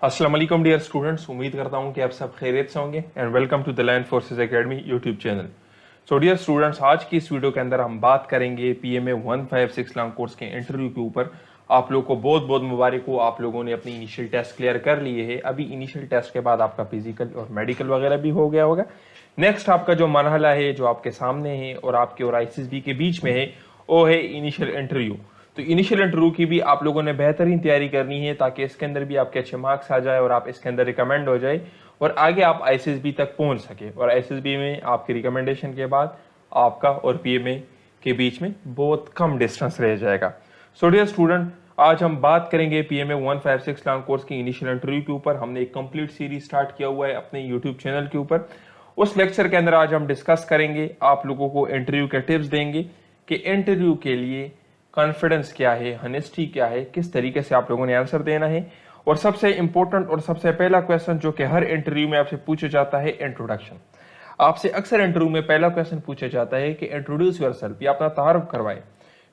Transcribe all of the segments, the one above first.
अस्सलाम वालेकुम dear students, उम्मीद करता हूं कि आप सब खैरियत से होंगे and welcome to the land forces academy YouTube channel. So dear students, आज की इस वीडियो के अंदर हम बात करेंगे पीएमए 156 लॉन्ग कोर्स के इंटरव्यू के ऊपर। आप लोग को बहुत बहुत मुबारक हो, आप लोगों ने अपनी इनिशियल टेस्ट क्लियर कर लिए है। अभी इनिशियल टेस्ट के बाद आपका फिजिकल और मेडिकल वगैरह भी हो गया होगा। नेक्स्ट आपका जो मरहला है जो आपके सामने है और आपके और आईसीएसबी के बीच में है वो है इनिशियल इंटरव्यू। तो इनिशियल इंटरव्यू की भी आप लोगों ने बेहतरीन तैयारी करनी है ताकि इसके अंदर भी आपके अच्छे मार्क्स आ जाए और आप इसके अंदर रिकमेंड हो जाए और आगे आप आईसीएसबी तक पहुंच सके। और आईसीएसबी में आपकी रिकमेंडेशन के बाद आपका और पीएमए के बीच में बहुत कम डिस्टेंस रह जाएगा। सो डियर स्टूडेंट, आज हम बात करेंगे पीएमए 156 लॉन्ग कोर्स की इनिशियल इंटरव्यू के ऊपर। हमने एक कंप्लीट सीरीज स्टार्ट किया हुआ है अपने यूट्यूब चैनल के ऊपर। उस लेक्चर के अंदर आज हम डिस्कस करेंगे, आप लोगों को इंटरव्यू के टिप्स देंगे कि इंटरव्यू के लिए कॉन्फिडेंस क्या है, हनेस्टी क्या है, किस तरीके से आप लोगों ने आंसर देना है। और सबसे इंपॉर्टेंट और सबसे पहला क्वेश्चन जो कि हर इंटरव्यू में आपसे पूछा जाता है, इंट्रोडक्शन। आपसे अक्सर इंटरव्यू में पहला क्वेश्चन पूछा जाता है कि इंट्रोड्यूस योरसेल्फ, या अपना तारुफ करवाए।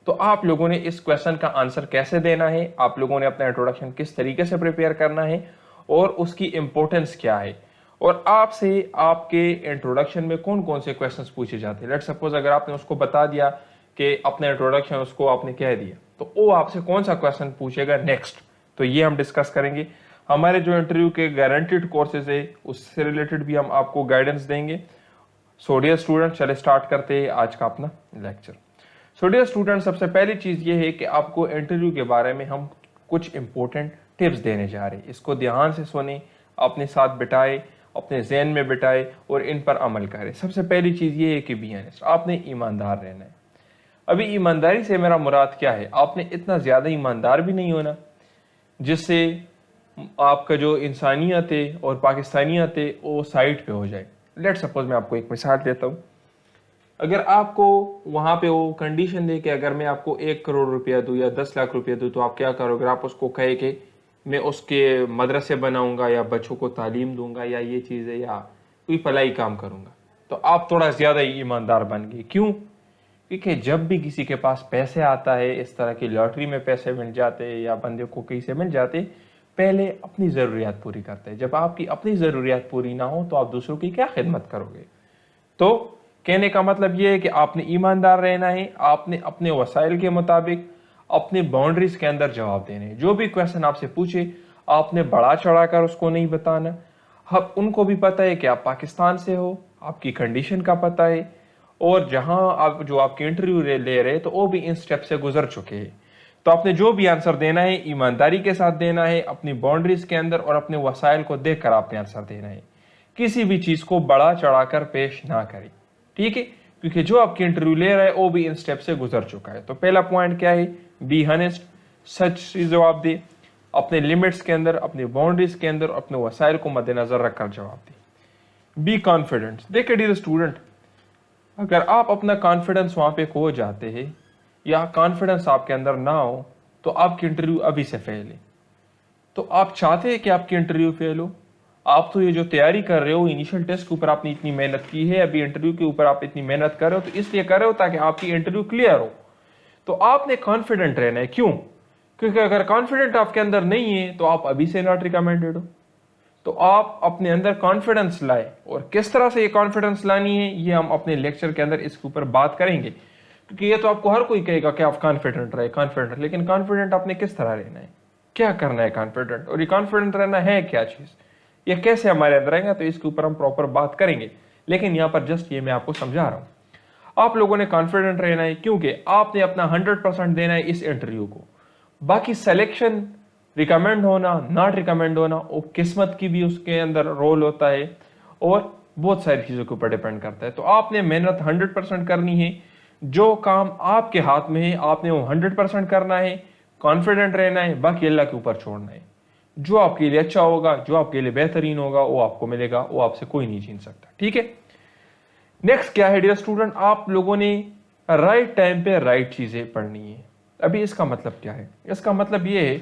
तो आप लोगों ने इस क्वेश्चन का आंसर कैसे देना है, आप लोगों ने अपना इंट्रोडक्शन किस तरीके से प्रिपेयर करना है और उसकी इंपॉर्टेंस क्या है, और आपसे आपके इंट्रोडक्शन में कौन कौन से क्वेश्चंस पूछे जाते हैं। लेट्स सपोज अगर आपने उसको बता दिया कि अपने इंट्रोडक्शन उसको आपने कह दिया, तो वो आपसे कौन सा क्वेश्चन पूछेगा नेक्स्ट, तो ये हम डिस्कस करेंगे। हमारे जो इंटरव्यू के गारंटीड कोर्सेज है उससे रिलेटेड भी हम आपको गाइडेंस देंगे। सो डियर स्टूडेंट, चले स्टार्ट करते हैं आज का अपना लेक्चर। सो डियर स्टूडेंट, सबसे पहली चीज ये है कि आपको इंटरव्यू के बारे में हम कुछ इंपॉर्टेंट टिप्स देने जा रहे हैं। इसको ध्यान से सुने, अपने साथ बिठाए, अपने जहन में बिठाए और इन पर अमल करें। सबसे पहली चीज ये है कि बी ऑनेस्ट, आपने ईमानदार रहना है। अभी ईमानदारी से मेरा मुराद क्या है, आपने इतना ज्यादा ईमानदार भी नहीं होना जिससे आपका जो इंसानियत है और पाकिस्तानियत है वो साइड पे हो जाए। लेट सपोज मैं आपको एक मिसाल देता हूँ। अगर आपको वहां पे वो कंडीशन दे कि अगर मैं आपको 1 करोड़ रुपया दूं या 10 लाख रुपया दूं तो आप क्या करोगे, आप उसको कहे कि मैं उसके मदरसे बनाऊंगा या बच्चों को तालीम दूंगा या ये चीज़ है या कोई भलाई काम करूंगा, तो आप थोड़ा ज्यादा ही ईमानदार बन गए। क्यों? क्योंकि जब भी किसी के पास पैसे आता है, इस तरह की लॉटरी में पैसे मिल जाते हैं या बंदे को कहीं से मिल जाते, पहले अपनी ज़रूरियात पूरी करते हैं। जब आपकी अपनी ज़रूरियात पूरी ना हो तो आप दूसरों की क्या खिदमत करोगे। तो कहने का मतलब ये है कि आपने ईमानदार रहना है, आपने अपने वसाइल के मुताबिक अपने बाउंड्रीज के अंदर जवाब देने हैं। जो भी क्वेश्चन आपसे पूछे आपने बढ़ा चढ़ा कर उसको नहीं बताना। अब उनको भी पता है कि आप पाकिस्तान से हो, आपकी कंडीशन का पता है और जहां आप जो आपके इंटरव्यू ले रहे तो वो भी इन स्टेप से गुजर चुके हैं। तो आपने जो भी आंसर देना है ईमानदारी के साथ देना है, अपनी बाउंड्रीज के अंदर और अपने वसाइल को देखकर आपने आंसर देना है। किसी भी चीज को बढ़ा चढ़ाकर पेश ना करें, ठीक है, क्योंकि जो आपके इंटरव्यू ले रहा है वो भी इन स्टेप से गुजर चुका है। तो पहला पॉइंट क्या है, बी हनेस्ट, सच जवाब दे, अपने लिमिट्स के अंदर, अपनी बाउंड्रीज के अंदर, अपने वसाइल को मद्देनजर रखकर जवाब दे। Be confident. देखिए डियर स्टूडेंट, अगर आप अपना कॉन्फिडेंस वहां पे खो जाते हैं या कॉन्फिडेंस आपके अंदर ना हो तो आपकी इंटरव्यू अभी से फेल है। तो आप चाहते हैं कि आपकी इंटरव्यू फेल हो, आप तो ये जो तैयारी कर रहे हो इनिशियल टेस्ट के ऊपर आपने इतनी मेहनत की है, अभी इंटरव्यू के ऊपर आप इतनी मेहनत कर रहे हो तो इसलिए कर रहे हो ताकि आपकी इंटरव्यू क्लियर हो। तो आपने कॉन्फिडेंट रहना है। क्यों? क्योंकि अगर कॉन्फिडेंट आपके अंदर नहीं है तो आप अभी से नॉट रिकमेंडेड हो। तो आप अपने अंदर कॉन्फिडेंस लाए, और किस तरह से ये कॉन्फिडेंस लानी है ये हम अपने लेक्चर के अंदर इसके ऊपर बात करेंगे। क्योंकि ये तो आपको हर कोई कहेगा कि आप कॉन्फिडेंट रहे, कॉन्फिडेंट, लेकिन कॉन्फिडेंट आपने किस तरह रहना है, क्या करना है कॉन्फिडेंट, और ये कॉन्फिडेंट रहना है क्या चीज, ये कैसे हमारे अंदर आएगा, तो इसके ऊपर हम प्रॉपर बात करेंगे। लेकिन यहाँ पर जस्ट ये मैं आपको समझा रहा हूँ। आप लोगों ने कॉन्फिडेंट रहना है क्योंकि आपने अपना 100% देना है इस इंटरव्यू को। बाकी सिलेक्शन, रिकमेंड होना, नॉट रिकमेंड होना, वो किस्मत की भी उसके अंदर रोल होता है और बहुत सारी चीज़ों के ऊपर डिपेंड करता है। तो आपने मेहनत 100% करनी है, जो काम आपके हाथ में है आपने वो 100% करना है, कॉन्फिडेंट रहना है, बाकी अल्लाह के ऊपर छोड़ना है। जो आपके लिए अच्छा होगा, जो आपके लिए बेहतरीन होगा वो आपको मिलेगा, वो आपसे कोई नहीं छीन सकता, ठीक है। नेक्स्ट क्या है डियर स्टूडेंट, आप लोगों ने राइट टाइम पे राइट चीज़ें पढ़नी है। अभी इसका मतलब क्या है, इसका मतलब ये है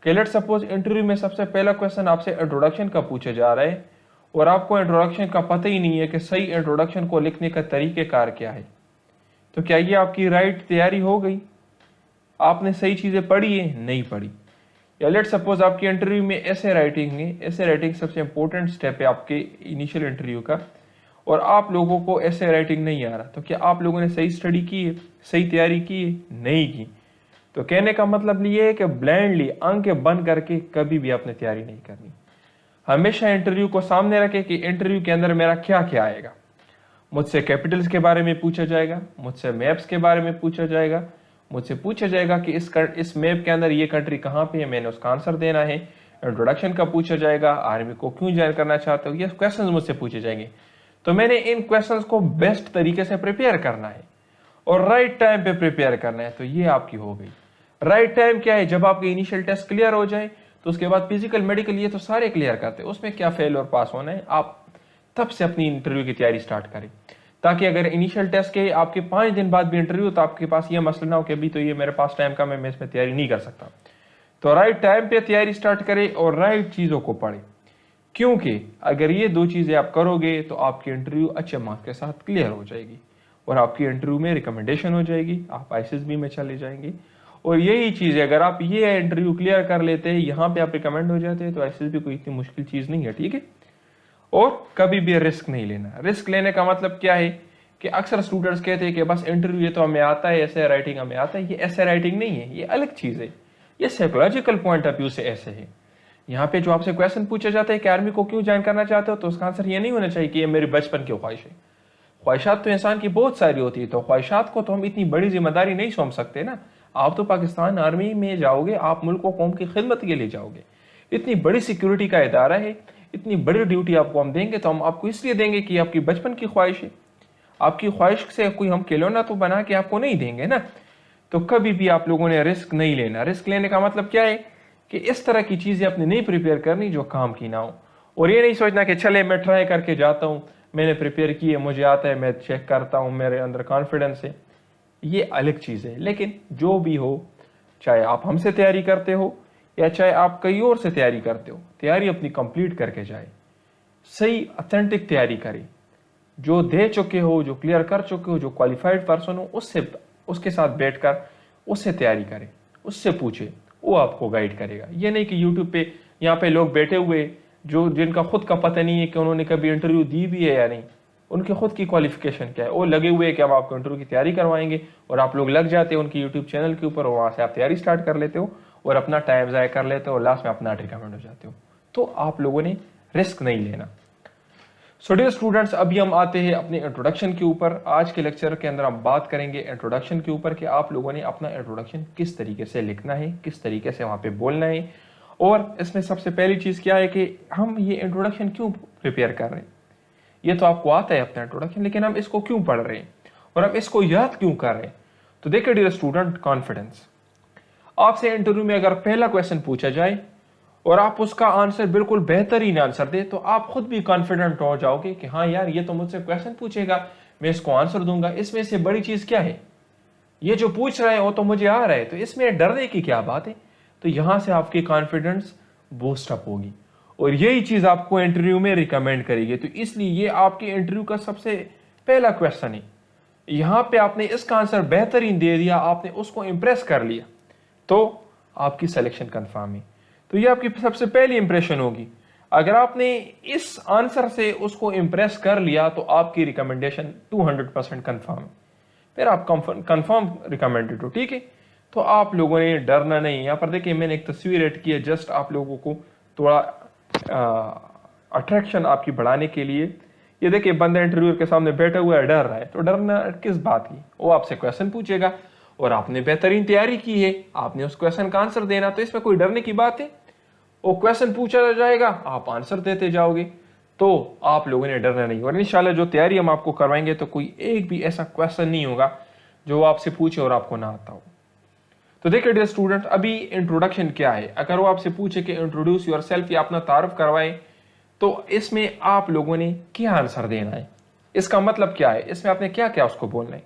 कि लेट सपोज इंटरव्यू में सबसे पहला क्वेश्चन आपसे इंट्रोडक्शन का पूछा जा रहा है और आपको इंट्रोडक्शन का पता ही नहीं है कि सही इंट्रोडक्शन को लिखने का तरीक़ेकार क्या है। तो क्या ये आपकी राइट तैयारी हो गई? आपने सही चीज़ें पढ़ी है? नहीं पढ़ी। या लेट सपोज आपकी इंटरव्यू में ऐसे राइटिंग है, ऐसे राइटिंग सबसे इंपॉर्टेंट स्टेप है आपके इनिशियल इंटरव्यू का, और आप लोगों को ऐसे राइटिंग नहीं आ रहा, तो क्या आप लोगों ने सही स्टडी की है, सही तैयारी की है? नहीं की। तो कहने का मतलब ये है कि ब्लाइंडली आंखें बंद करके कभी भी आपने तैयारी नहीं करनी। हमेशा इंटरव्यू को सामने रखें कि इंटरव्यू के अंदर मेरा क्या क्या आएगा। मुझसे कैपिटल्स के बारे में पूछा जाएगा, मुझसे मैप्स के बारे में पूछा जाएगा, मुझसे पूछा जाएगा कि इस मैप के अंदर ये कंट्री कहाँ पे है, मैंने उसका आंसर देना है। इंट्रोडक्शन का पूछा जाएगा, आर्मी को क्यों ज्वाइन करना चाहते हो, ये क्वेश्चंस मुझसे पूछे जाएंगे। तो मैंने इन क्वेश्चंस को बेस्ट तरीके से प्रिपेयर करना है और राइट टाइम पे प्रिपेयर करना है। तो ये आपकी हो गई। राइट टाइम क्या है? जब आपके इनिशियल टेस्ट क्लियर हो जाए तो उसके बाद फिजिकल मेडिकल ये तो सारे क्लियर करते हैं, उसमें क्या फेल और पास होना है, आप तब से अपनी इंटरव्यू की तैयारी स्टार्ट करें, ताकि अगर इनिशियल टेस्ट के आपके 5 दिन बाद भी इंटरव्यू तो आपके पास ये मसला ना हो कि अभी तो ये मेरे पास टाइम कम है, मैं इसमें तैयारी नहीं कर सकता। तो राइट टाइम पे तैयारी स्टार्ट करें और राइट चीज़ों को पढ़ें, क्योंकि अगर ये 2 चीज़ें आप करोगे तो आपकी इंटरव्यू अच्छे मार्क्स के साथ क्लियर हो जाएगी और आपकी इंटरव्यू में रिकमेंडेशन हो जाएगी, आप आईसीएसबी में चले जाएंगे। और यही चीज़ है, अगर आप ये इंटरव्यू क्लियर कर लेते हैं, यहाँ पे आप रिकमेंड हो जाते हैं, तो आईसीएसबी कोई इतनी मुश्किल चीज़ नहीं है, ठीक है। और कभी भी रिस्क नहीं लेना। रिस्क लेने का मतलब क्या है कि अक्सर स्टूडेंट्स कहते हैं कि बस इंटरव्यू ये तो हमें आता है, ऐसे राइटिंग हमें आता है। ये ऐसे राइटिंग नहीं है, ये अलग चीज़ है, ये साइकोलॉजिकल पॉइंट ऑफ व्यू से ऐसे है। यहाँ पे जो आपसे क्वेश्चन पूछा जाता है कि आर्मी को क्यों ज्वाइन करना चाहते हो, तो उसका आंसर ये नहीं होना चाहिए कि ये मेरी बचपन की ख्वाहिश है। ख्वाहिशात तो इंसान की बहुत सारी होती है, तो ख्वाहिशात को तो हम इतनी बड़ी जिम्मेदारी नहीं सौंप सकते ना। आप तो पाकिस्तान आर्मी में जाओगे, आप मुल्क व कौम की खिदमत के लिए जाओगे, इतनी बड़ी सिक्योरिटी का इदारा है, इतनी बड़ी ड्यूटी आपको हम देंगे तो हम आपको इसलिए देंगे कि आपकी बचपन की ख्वाहिश है। आपकी ख्वाहिश से कोई हम खिलौना तो बना के आपको नहीं देंगे ना। तो कभी भी आप लोगों ने रिस्क नहीं लेना। रिस्क लेने का मतलब क्या है कि इस तरह की चीज़ें अपने नहीं प्रिपेयर करनी जो काम की ना हो, और ये नहीं सोचना कि चले मैं ट्राई करके जाता हूँ, मैंने प्रिपेयर की है, मुझे आता है, मैं चेक करता हूँ, मेरे अंदर कॉन्फिडेंस है। ये अलग चीज़ है। लेकिन जो भी हो, चाहे आप हमसे तैयारी करते हो या चाहे आप कहीं और से तैयारी करते हो, तैयारी अपनी कंप्लीट करके जाए, सही ऑथेंटिक तैयारी करें। जो दे चुके हो, जो क्लियर कर चुके हो, जो क्वालिफाइड पर्सन हो, उसके साथ बैठकर उससे तैयारी करें, उससे पूछे, वो आपको गाइड करेगा। ये नहीं कि यूट्यूब पे यहाँ पे लोग बैठे हुए जो जिनका खुद का पता नहीं है कि उन्होंने कभी इंटरव्यू दी भी है या नहीं, उनके खुद की क्वालिफिकेशन क्या है, वो लगे हुए हैं कि हम आपको इंटरव्यू की तैयारी करवाएंगे, और आप लोग लग जाते हो उनके यूट्यूब चैनल के ऊपर, और वहाँ से आप तैयारी स्टार्ट कर लेते हो और अपना टाइम ज़ाया कर लेते हो और लास्ट में अपना रिकमेंड हो जाते हो। तो आप लोगों ने रिस्क नहीं लेना। सो डियर स्टूडेंट्स, अभी हम आते हैं अपने इंट्रोडक्शन के ऊपर। आज के लेक्चर के अंदर हम बात करेंगे इंट्रोडक्शन के ऊपर कि आप लोगों ने अपना इंट्रोडक्शन किस तरीके से लिखना है, किस तरीके से वहाँ पे बोलना है। और इसमें सबसे पहली चीज़ क्या है कि हम ये इंट्रोडक्शन क्यों प्रिपेयर कर रहे हैं। ये तो आपको आता है अपना इंट्रोडक्शन, लेकिन हम इसको क्यों पढ़ रहे हैं और हम इसको याद क्यों कर रहे हैं। तो देखिए डियर स्टूडेंट, कॉन्फिडेंस। आपसे इंटरव्यू में अगर पहला क्वेश्चन पूछा जाए और आप उसका आंसर बिल्कुल बेहतरीन आंसर दे, तो आप खुद भी कॉन्फिडेंट हो जाओगे कि हाँ यार, ये तो मुझसे क्वेश्चन पूछेगा, मैं इसको आंसर दूंगा। इसमें से बड़ी चीज़ क्या है, ये जो पूछ रहे हैं वो तो मुझे आ रहा है, तो इसमें डरने की क्या बात है। तो यहां से आपकी कॉन्फिडेंस बूस्ट अप होगी और यही चीज़ आपको इंटरव्यू में रिकमेंड करेगी। तो इसलिए ये आपके इंटरव्यू का सबसे पहला क्वेश्चन है। यहाँ पे आपने इसका आंसर बेहतरीन दे दिया, आपने उसको इंप्रेस कर लिया, तो आपकी सिलेक्शन कंफर्म है। तो ये आपकी सबसे पहली इंप्रेशन होगी। अगर आपने इस आंसर से उसको इंप्रेस कर लिया तो आपकी रिकमेंडेशन 200% कंफर्म है, फिर आप कंफर्म रिकमेंडेड हो, ठीक है। तो आप लोगों ने डरना नहीं। यहाँ पर देखिए मैंने एक तस्वीर ऐड की है, जस्ट आप लोगों को थोड़ा अट्रैक्शन आपकी बढ़ाने के लिए। ये देखिए बंदा इंटरव्यूअर के सामने बैठा हुआ है, डर रहा है, तो डरना किस बात की। वो आपसे क्वेश्चन पूछेगा और आपने बेहतरीन तैयारी की है, आपने उस क्वेश्चन का आंसर देना, तो इसमें कोई डरने की बात है। वो क्वेश्चन पूछा जाएगा, आप आंसर देते जाओगे, तो आप लोगों ने डरना नहीं। और इंशाल्लाह जो तैयारी हम आपको करवाएंगे तो कोई एक भी ऐसा क्वेश्चन नहीं होगा जो आपसे पूछे और आपको ना आता हो। तो देखिए डियर स्टूडेंट, अभी इंट्रोडक्शन क्या है। अगर वो आपसे पूछे कि इंट्रोड्यूस योरसेल्फ या अपना तारुफ करवाए, तो इसमें आप लोगों ने क्या आंसर देना है, इसका मतलब क्या है, इसमें आपने क्या क्या उसको बोलना है।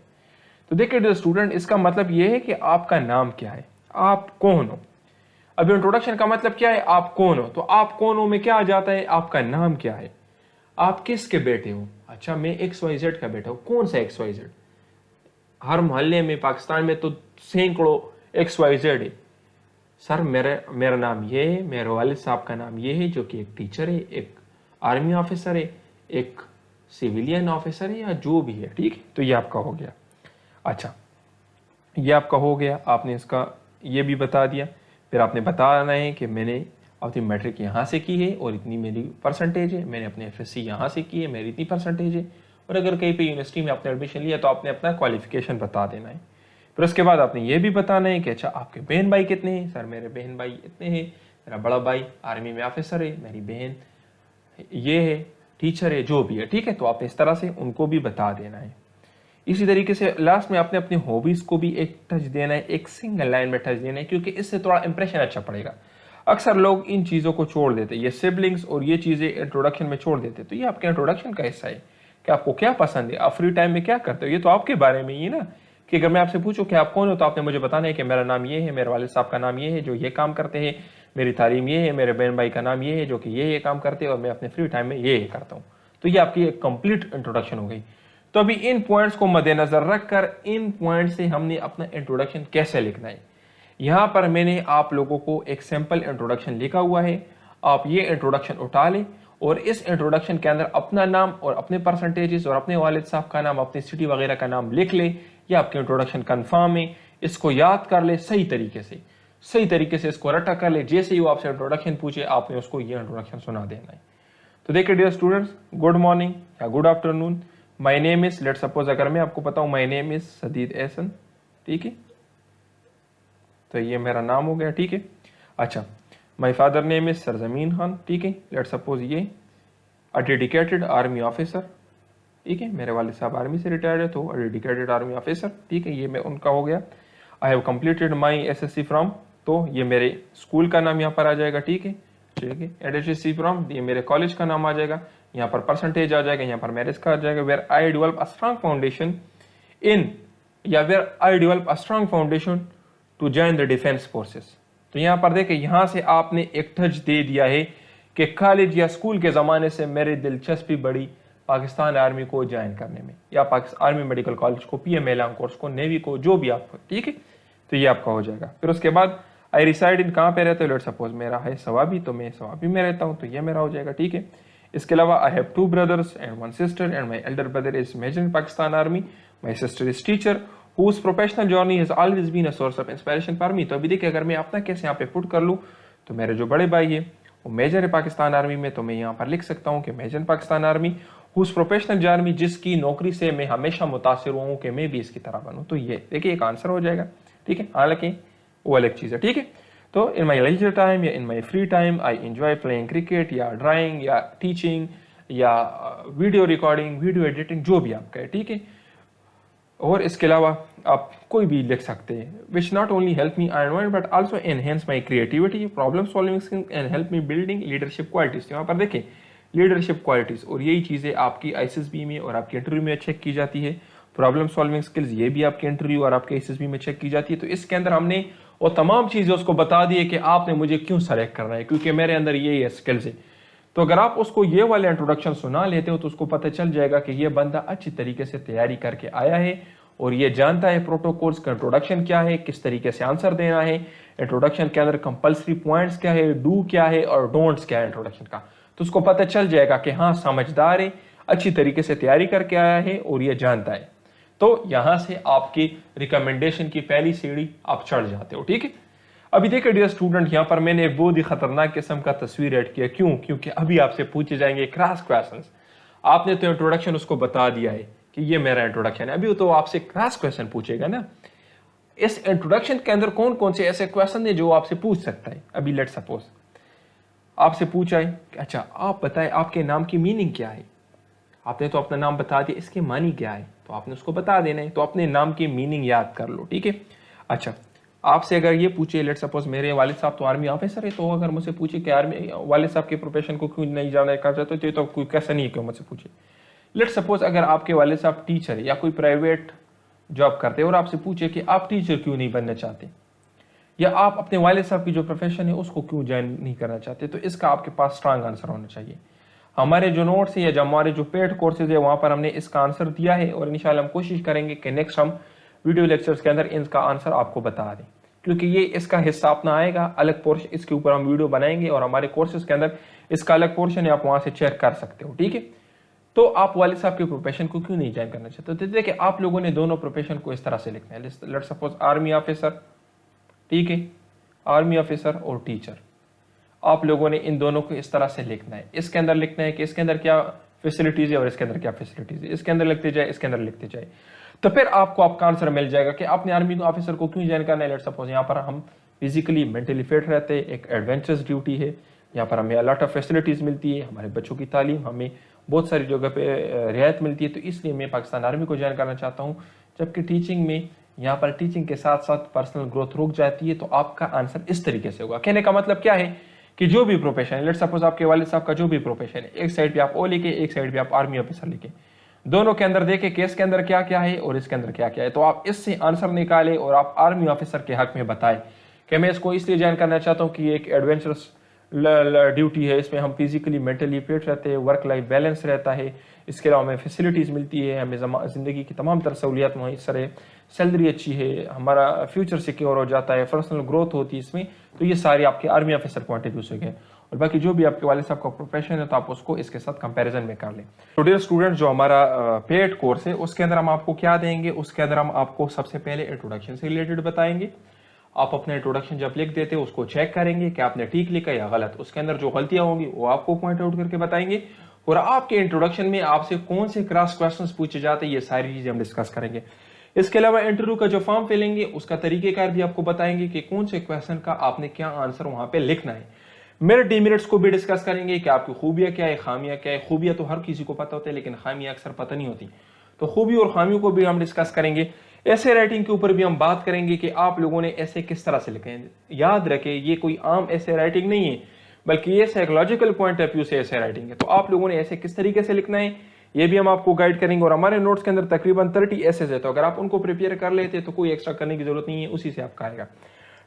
तो देखिए डियर स्टूडेंट, इसका मतलब यह है कि आपका नाम क्या है, आप कौन हो। अब इंट्रोडक्शन का मतलब क्या है, आप कौन हो। तो आप कौन हो में क्या आ जाता है, आपका नाम क्या है, आप किसके बेटे हो। अच्छा, मैं XYZ का बेटा हूं। कौन सा XYZ? हर मोहल्ले में पाकिस्तान में तो सैकड़ों XYZ है, सर मेरा नाम ये है, मेरे वालिद साहब का नाम ये है, जो कि एक टीचर है, एक आर्मी ऑफिसर है, एक सिविलियन ऑफिसर है, या जो भी है, ठीक है। तो ये आपका हो गया। अच्छा, ये आपका हो गया, आपने इसका ये भी बता दिया। फिर आपने बताना है कि मैंने अपनी मैट्रिक यहाँ से की है और इतनी मेरी परसेंटेज है, मैंने अपने एफएससी यहाँ से की है, मेरी इतनी परसेंटेज है, और अगर कहीं पे यूनिवर्सिटी में आपने एडमिशन लिया तो आपने अपना क्वालिफिकेशन बता देना है। फिर उसके बाद आपने ये भी बताना है कि अच्छा आपके बहन भाई कितने हैं। सर मेरे बहन भाई इतने हैं, मेरा बड़ा भाई आर्मी में ऑफिसर है, मेरी बहन ये है, टीचर है, जो भी है, ठीक है। तो आपने इस तरह से उनको भी बता देना है। इसी तरीके से लास्ट में आपने अपनी हॉबीज को भी एक टच देना है, एक सिंगल लाइन में टच देना है, क्योंकि इससे थोड़ा इंप्रेशन अच्छा पड़ेगा। अक्सर लोग इन चीज़ों को छोड़ देते, ये सिबलिंग्स और ये चीज़ें इंट्रोडक्शन में छोड़ देते। तो ये आपके इंट्रोडक्शन का हिस्सा है कि आपको क्या पसंद है, आप फ्री टाइम में क्या करते हो, ये तो आपके बारे में ही ना। कि अगर मैं आपसे पूछूं कि आप कौन हो, तो आपने मुझे बताना है कि मेरा नाम ये है, मेरे वालिद साहब का नाम ये है जो ये काम करते हैं, मेरी तालीम ये है, मेरे बहन भाई का नाम ये है जो कि ये काम करते हैं, और मैं अपने फ्री टाइम में ये करता हूँ। तो ये आपकी एक कंप्लीट इंट्रोडक्शन हो गई। तो अभी इन पॉइंट्स को मद्देनजर रखकर इन पॉइंट से हमने अपना इंट्रोडक्शन कैसे लिखना है, यहां पर मैंने आप लोगों को एक सिंपल इंट्रोडक्शन लिखा हुआ है। आप ये इंट्रोडक्शन उठा लें और इस इंट्रोडक्शन के अंदर अपना नाम और अपने परसेंटेजेस और अपने वालिद साहब का नाम, अपनी सिटी वगैरह का नाम लिख ले। ये आपके इंट्रोडक्शन कन्फर्म है। इसको याद कर ले सही तरीके से इसको रटा कर ले। जैसे ही वो आपसे इंट्रोडक्शन पूछे आपने उसको ये इंट्रोडक्शन सुना देना है। तो देखिए डियर स्टूडेंट्स, गुड मॉर्निंग या good afternoon. My name is, let suppose अगर मैं आपको बताऊं माय नेम इज सदीद एहसन, ठीक है, तो ये मेरा नाम हो गया, ठीक है। अच्छा, माय फादर नेम इज सरजमीन खान, ठीक है, लेट सपोज ये अ डेडिकेटेड आर्मी ऑफिसर, ठीक है, मेरे वालिद साहब आर्मी से रिटायर्ड है तो अ डेडिकेटेड आर्मी ऑफिसर, ठीक है, ये मैं उनका हो गया। I have completed my SSC from, तो ये मेरे स्कूल का नाम यहाँ पर आ जाएगा, ठीक है, एसएससी फ्रॉम, ये मेरे कॉलेज का नाम आ जाएगा, यहाँ पर परसेंटेज आ जाएगा, यहाँ पर मैरिज का आ जाएगा। Where I develop a strong foundation in, या where I develop a strong foundation to join the defence forces. तो यहाँ पर देखें, यहाँ से आपने एक टच दे दिया है कि कॉलेज या स्कूल के ज़माने से मेरी दिलचस्पी बढ़ी पाकिस्तान आर्मी को ज्वाइन करने में, या पाकिस्तान आर्मी मेडिकल कॉलेज को, पीएम एलान कोर्स को, नेवी को, जो भी आपको, ठीक है। तो ये आपका हो जाएगा। फिर उसके बाद आई रिसाइड इन, कहाँ पे रहते हो, लेट सपोज मेरा है सवाबी, तो मैं सवाबी में रहता हूँ, तो ये मेरा हो जाएगा, ठीक है। इसके अलावा I have 2 brothers and 1 sister and my elder brother is major in Pakistan army, my sister is teacher whose professional journey has always been a source of inspiration for me। तो अभी देखिए, अगर मैं अपना केस यहाँ पे पुट कर लूँ, तो मेरे जो बड़े भाई है वो मेजर है पाकिस्तान आर्मी में, तो मैं यहाँ पर लिख सकता हूँ कि major Pakistan army whose professional journey, जिसकी नौकरी से मैं हमेशा मुतासिर हुआ हूँ कि मैं भी इसकी तरह बनूँ। तो ये देखिए एक आंसर हो जाएगा, ठीक है। हालांकि वो अलग चीज़ है, ठीक है। तो इन माई लेजर टाइम या in my free time I enjoy playing cricket या ड्राइंग या टीचिंग या वीडियो रिकॉर्डिंग, वीडियो एडिटिंग, जो भी आपका है, ठीक है। और इसके अलावा आप कोई भी लिख सकते हैं, which not only help me earn but also enhance my creativity, problem solving skill and help me building leadership qualities. यहाँ पर देखें लीडरशिप क्वालिटीज, और यही चीज़ें आपकी आईएसएसबी में और आपके इंटरव्यू में चेक की जाती है। प्रॉब्लम सॉल्विंग स्किल्स ये भी आपके इंटरव्यू और आपके आईएसएसबी में चेक की जाती है। तो इसके अंदर हमने वो तमाम चीज़ें उसको बता दी है कि आपने मुझे क्यों सेलेक्ट करना है, क्योंकि मेरे अंदर ये स्किल्स है। तो अगर आप उसको ये वाले इंट्रोडक्शन सुना लेते हो तो उसको पता चल जाएगा कि ये बंदा अच्छी तरीके से तैयारी करके आया है और ये जानता है प्रोटोकॉल्स का इंट्रोडक्शन क्या है, किस तरीके से आंसर देना है, इंट्रोडक्शन के अंदर कंपल्सरी पॉइंट्स क्या है, डू क्या है और डोंट्स क्या है इंट्रोडक्शन का। तो उसको पता चल जाएगा कि हाँ समझदार है, अच्छी तरीके से तैयारी करके आया है और ये जानता है। तो यहां से आपकी रिकमेंडेशन की पहली सीढ़ी आप चढ़ जाते हो, ठीक है। अभी देखिए डियर स्टूडेंट, यहाँ पर मैंने एक बहुत ही खतरनाक किस्म का तस्वीर ऐड किया। क्यों? क्योंकि अभी आपसे पूछे जाएंगे क्रॉस क्वेश्चंस। आपने तो इंट्रोडक्शन उसको बता दिया है कि ये मेरा इंट्रोडक्शन है, अभी तो आपसे क्रॉस क्वेश्चन पूछेगा ना। इस इंट्रोडक्शन के अंदर कौन कौन से ऐसे क्वेश्चन है जो आपसे पूछ सकता है। अभी लेट सपोज आपसे पूछा है, अच्छा आप बताएं आपके नाम की मीनिंग क्या है। आपने तो अपना नाम बता दिया, इसके मानी क्या है, तो आपने उसको बता देना है। तो अपने नाम की मीनिंग याद कर लो, ठीक है। अच्छा, आपसे अगर ये पूछे, लेट सपोज मेरे वालिद साहब तो आर्मी ऑफिसर है, तो अगर मुझसे पूछे कि आर्मी वालिद साहब के प्रोफेशन को क्यों नहीं जाना कर चाहते, तो ये तो कोई कैसा नहीं है क्यों मुझसे पूछे। लेट सपोज अगर आपके वालिद साहब टीचर है या कोई प्राइवेट जॉब करते हैं और आपसे पूछे कि आप टीचर क्यों नहीं बनना चाहते, या आप अपने वालिद साहब की जो प्रोफेशन है उसको क्यों ज्वाइन नहीं करना चाहते, तो इसका आपके पास स्ट्रांग आंसर होना चाहिए। हमारे जो नोट्स है या हमारे जो पेड कोर्सेज है वहां पर हमने इसका आंसर दिया है और इंशाल्लाह हम कोशिश करेंगे कि नेक्स्ट हम वीडियो लेक्चर्स के अंदर इनका आंसर आपको बता दें। क्योंकि ये इसका हिस्सा अपना आएगा, अलग पोर्शन इसके ऊपर हम वीडियो बनाएंगे और हमारे कोर्सेज के अंदर इसका अलग पोर्शन है, आप वहां से चेक कर सकते हो। ठीक है, तो आप वालिद साहब के प्रोफेशन को क्यों नहीं ज्वाइन करना चाहते? तो देखिए आप लोगों ने दोनों प्रोफेशन को इस तरह से लिखना है। लेट्स सपोज आर्मी ऑफिसर, ठीक है, आर्मी ऑफिसर और टीचर, आप लोगों ने इन दोनों को इस तरह से लिखना है। इसके अंदर लिखना है कि इसके अंदर क्या फैसिलिटीज है और इसके अंदर क्या फैसिलिटीज है, इसके अंदर लिखते जाए, इसके अंदर लिखते जाए, तो फिर आपको आपका आंसर मिल जाएगा कि आपने आर्मी ऑफिसर को क्यों ज्वाइन करना है। लेट्स सपोज यहाँ पर हम फिजिकली मेंटली फिट रहते हैं, एक एडवेंचरस ड्यूटी है, यहाँ पर हमें अलॉट ऑफ फैसिलिटीज मिलती है, हमारे बच्चों की तालीम हमें बहुत सारी जगह पे रियायत मिलती है, तो इसलिए मैं पाकिस्तान आर्मी को ज्वाइन करना चाहता हूँ। जबकि टीचिंग में यहाँ पर टीचिंग के साथ साथ पर्सनल ग्रोथ रुक जाती है, तो आपका आंसर इस तरीके से होगा। कहने का मतलब क्या है कि जो भी प्रोफेशन है, लेट्स सपोज आपके वालिद साहब का जो भी प्रोफेशन है, एक साइड पे आप ओ लिखे, एक साइड पे आप आर्मी ऑफिसर लिखे, दोनों के अंदर देखे कि इसके अंदर क्या क्या है और इसके अंदर क्या क्या है, तो आप इससे आंसर निकाले और आप आर्मी ऑफिसर के हक में बताएं कि मैं इसको इसलिए ज्वाइन करना चाहता हूँ कि एक एडवेंचरस ड्यूटी है, इसमें हम फिजिकली मेंटली फिट रहते हैं, वर्क लाइफ बैलेंस रहता है, इसके अलावा हमें फैसिलिटीज़ मिलती है, हमें ज़िंदगी की तमाम तरह सहूलियात मुयसर है, सैलरी अच्छी है, हमारा फ्यूचर सिक्योर हो जाता है, पर्सनल ग्रोथ होती है इसमें। तो ये सारी आपके army officer point of view से गए, और बाकी जो भी आपके वाले साहब का प्रोफेशन है तो आप उसको इसके साथ कंपैरिजन में कर लें। तो डियर स्टूडेंट, जो हमारा पेड कोर्स है उसके अंदर हम आपको क्या देंगे, उसके अंदर हम आपको सबसे पहले इंट्रोडक्शन से रिलेटेड बताएंगे। आप अपना इंट्रोडक्शन जब लिख देते हो उसको चेक करेंगे कि आपने ठीक लिखा या गलत, उसके अंदर जो गलतियां होंगी वो आपको पॉइंट आउट करके बताएंगे, और आपके इंट्रोडक्शन में आपसे कौन से क्रॉस क्वेश्चंस पूछे जाते हैं ये सारी चीजें हम डिस्कस करेंगे। इसके अलावा इंटरव्यू का जो फॉर्म फिलेंगे उसका तरीकेकार भी आपको बताएंगे कि कौन से क्वेश्चन का आपने क्या आंसर वहां पे लिखना है। मेरिट डिमेरिट्स को भी डिस्कस करेंगे कि आपकी खूबियां क्या है, खामियां क्या है। खूबियां तो हर किसी को पता होता है लेकिन खामियां अक्सर पता नहीं होती, तो खूबी और खामियों को भी हम डिस्कस करेंगे। ऐसे राइटिंग के ऊपर भी हम बात करेंगे कि आप लोगों ने ऐसे किस तरह से लिखे हैं। याद रखें ये कोई आम ऐसे राइटिंग नहीं है, बल्कि ये साइकोलॉजिकल पॉइंट ऑफ व्यू से ऐसे राइटिंग है, तो आप लोगों ने ऐसे किस तरीके से लिखना है ये भी हम आपको गाइड करेंगे। और हमारे नोट्स के अंदर तकरीबन 30 एसेज है, तो अगर आप उनको प्रिपेयर कर लेते तो कोई एक्स्ट्रा करने की जरूरत नहीं है, उसी से आपका आएगा।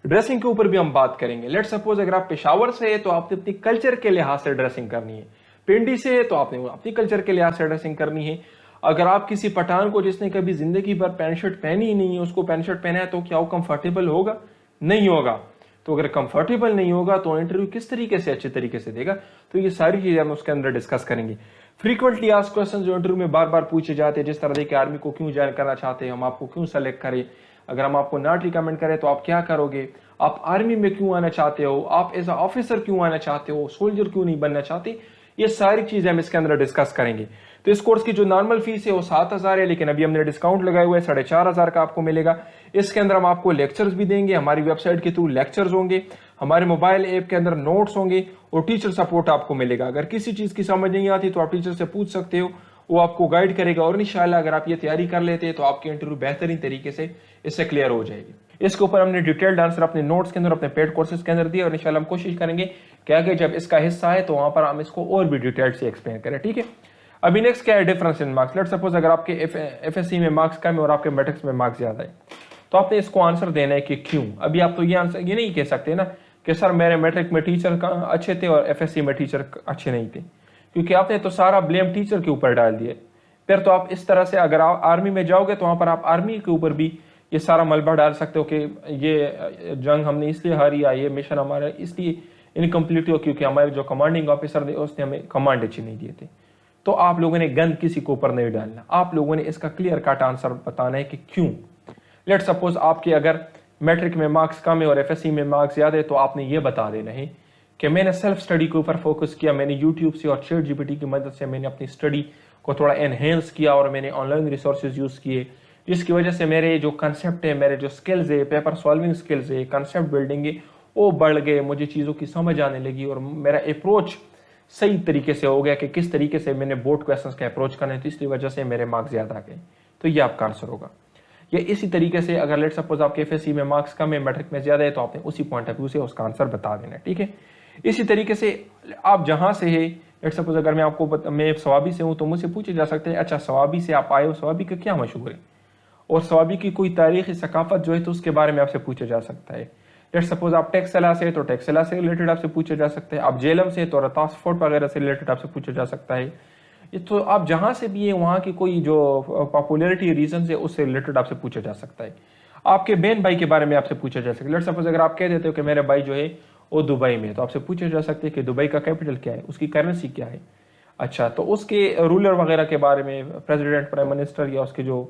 ड्रेसिंग के ऊपर भी हम बात करेंगे। लेट्स सपोज अगर आप पेशावर से है तो आपने अपनी कल्चर के लिहाज से ड्रेसिंग करनी है, पिंडी से है तो आपने अपनी कल्चर के लिहाज से ड्रेसिंग करनी है। अगर आप किसी पठान को जिसने कभी जिंदगी भर पैंट शर्ट पहनी ही नहीं है उसको पैंट शर्ट पहना है तो क्या वो कंफर्टेबल होगा? नहीं होगा। तो अगर कंफर्टेबल नहीं होगा तो इंटरव्यू किस तरीके से अच्छे तरीके से देगा, तो ये सारी चीजें हम उसके अंदर डिस्कस करेंगे। फ्रीक्वेंटली आस्क्ड क्वेश्चन जो इंटरव्यू में बार बार पूछे जाते हैं, जिस तरह देखिए आर्मी को क्यों ज्वाइन करना चाहते हैं, हम आपको क्यों सेलेक्ट करें, अगर हम आपको नॉट रिकमेंड करें तो आप क्या करोगे, आप आर्मी में क्यों आना चाहते हो, आप एज अ ऑफिसर क्यों आना चाहते हो, सोल्जर क्यों नहीं बनना चाहते, ये सारी चीजें हम इसके अंदर डिस्कस करेंगे। तो इस कोर्स की जो नॉर्मल फीस है वो 7,000 है, लेकिन अभी हमने डिस्काउंट लगाया हुआ है, 4,500 का आपको मिलेगा। इसके अंदर हम आपको लेक्चर्स भी देंगे, हमारी वेबसाइट के थ्रू लेक्चर्स होंगे, हमारे मोबाइल ऐप के अंदर नोट्स होंगे और टीचर सपोर्ट आपको मिलेगा। अगर किसी चीज की समझ नहीं आती तो आप टीचर से पूछ सकते हो, वो आपको गाइड करेगा, और इंशाल्लाह अगर आप ये तैयारी कर लेते हैं तो आपकी इंटरव्यू बेहतरीन तरीके से इससे क्लियर हो जाएगी। इसके ऊपर हमने डिटेल्ड आंसर अपने नोट्स के अंदर, अपने पेड कोर्सेज के अंदर दिया, और इंशाल्लाह हम कोशिश करेंगे कि आगे जब इसका हिस्सा है तो वहां पर हम इसको और भी डिटेल से एक्सप्लेन करें। ठीक है, अभी नेक्स्ट क्या है, difference in marks. Let's suppose अगर आपके एफएससी में मार्क्स कम है और आपके मैट्रिक्स में मार्क्स ज्यादा है, तो आपने इसको आंसर देना है कि क्यों। अभी आप तो ये आंसर ये नहीं कह सकते ना कि सर मेरे मैट्रिक में टीचर अच्छे थे और एफएससी में टीचर अच्छे नहीं थे, क्योंकि आपने तो सारा ब्लेम टीचर के ऊपर डाल दिया। फिर तो आप इस तरह से अगर आप आर्मी में जाओगे तो वहां पर आप आर्मी के ऊपर भी ये सारा मलबा डाल सकते हो कि ये जंग हमने इसलिए हारी, या ये मिशन हमारा इसलिए इनकम्प्लीट हो क्योंकि हमारे जो कमांडिंग ऑफिसर थे उसने हमें कमांड अच्छी नहीं दिए थे। तो आप लोगों ने गंद किसी के ऊपर नहीं डालना, आप लोगों ने इसका क्लियर कट आंसर बताना है कि क्यों। लेट सपोज आपके अगर मैट्रिक में मार्क्स कम है और एफएससी में मार्क्स ज्यादा है, तो आपने ये बता देना है कि मैंने सेल्फ स्टडी के ऊपर फोकस किया, मैंने यूट्यूब से और चैट जीपीटी की मदद से मैंने अपनी स्टडी को थोड़ा एनहेंस किया और मैंने ऑनलाइन रिसोर्सेज यूज किए, जिसकी वजह से मेरे जो कंसेप्ट है, मेरे जो स्किल्स है, पेपर सॉल्विंग स्किल्स है, कंसेप्ट बिल्डिंग है, वो बढ़ गए, मुझे चीज़ों की समझ आने लगी और मेरा अप्रोच सही तरीके से हो गया कि किस तरीके से मैंने बोर्ड क्वेश्चंस का अप्रोच करना है, तो इसकी वजह से मेरे मार्क्स ज़्यादा आ गए। तो ये आपका आंसर होगा। ये इसी तरीके से अगर लेट सपोज आपके एफएससी में मार्क्स कम है, मैट्रिक में ज़्यादा है, तो आपने उसी पॉइंट ऑफ व्यू से उसका आंसर बता देना है। ठीक है, इसी तरीके से आप जहाँ से है, लेट सपोज अगर मैं सवाबी से हूँ तो मुझसे पूछे जा सकते हैं, अच्छा सवाबी से आप आए हो, सवाबी का क्या मशहूर है, और सवाबी की कोई तारीखी सकाफत जो है तो उसके बारे में आपसे पूछा जा सकता है। लेट सपोज आप टेक्सला से तो टेक्सला से रिलेटेड आपसे पूछा जा सकता है, आप जेलम से तो रतास फोर्ट वगैरह से रिलेटेड आपसे पूछा जा सकता है। ये तो आप जहाँ से भी है वहाँ की कोई जो पॉपुलैरिटी रीजन है उससे रिलेटेड आपसे पूछा जा सकता है। आपके बहन भाई के बारे में आपसे पूछा जा सकता है। लेट्स सपोज अगर आप कह देते हो कि मेरे भाई जो है वो दुबई में है, तो आपसे पूछा जा सकता है कि दुबई का कैपिटल क्या है, उसकी करेंसी क्या है। अच्छा, तो उसके रूलर वगैरह के बारे में, प्रेसिडेंट, प्राइम मिनिस्टर या उसके जो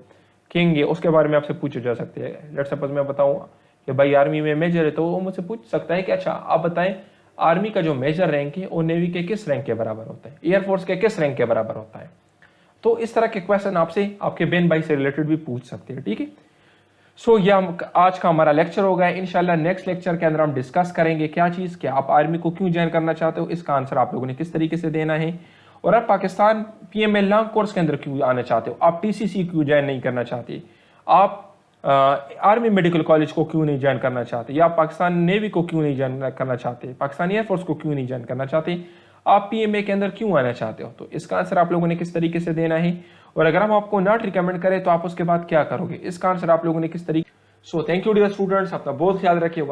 किंग है उसके बारे में आपसे पूछे जा सकते हैं। लेट्स सपोज मैं बताऊं कि भाई आर्मी में मेजर है, तो वो मुझसे पूछ सकता है कि अच्छा आप बताएं आर्मी का जो मेजर रैंक है वो नेवी के किस रैंक के बराबर होता है, एयरफोर्स के किस रैंक के बराबर होता है। तो इस तरह के क्वेश्चन आपसे आपके बहन भाई से रिलेटेड भी पूछ सकते हैं, ठीक है। सो ये आज का हमारा लेक्चर होगा। इंशाल्लाह नेक्स्ट लेक्चर के अंदर हम डिस्कस करेंगे क्या चीज़, कि आप आर्मी को क्यों ज्वाइन करना चाहते हो, इसका आंसर आप लोगों ने किस तरीके से देना है, और आप पाकिस्तान पीएमए लॉन्ग कोर्स के अंदर क्यों आना चाहते हो, आप टीसीसी क्यों ज्वाइन नहीं करना चाहते, आप आर्मी मेडिकल कॉलेज को क्यों नहीं ज्वाइन करना चाहते, या आप पाकिस्तान नेवी को क्यों नहीं ज्वाइन करना चाहते, पाकिस्तान एयरफोर्स को क्यों नहीं ज्वाइन करना चाहते, आप पीएमए के अंदर क्यों आना चाहते हो। तो इसका आंसर आप लोगों ने किस तरीके से देना है, और अगर हम आपको नॉट रिकमेंड करें तो आप उसके बाद क्या करोगे, इसका आंसर आप लोगों ने किस तरीके। So thank you dear students, अपना बहुत ख्याल रखिए।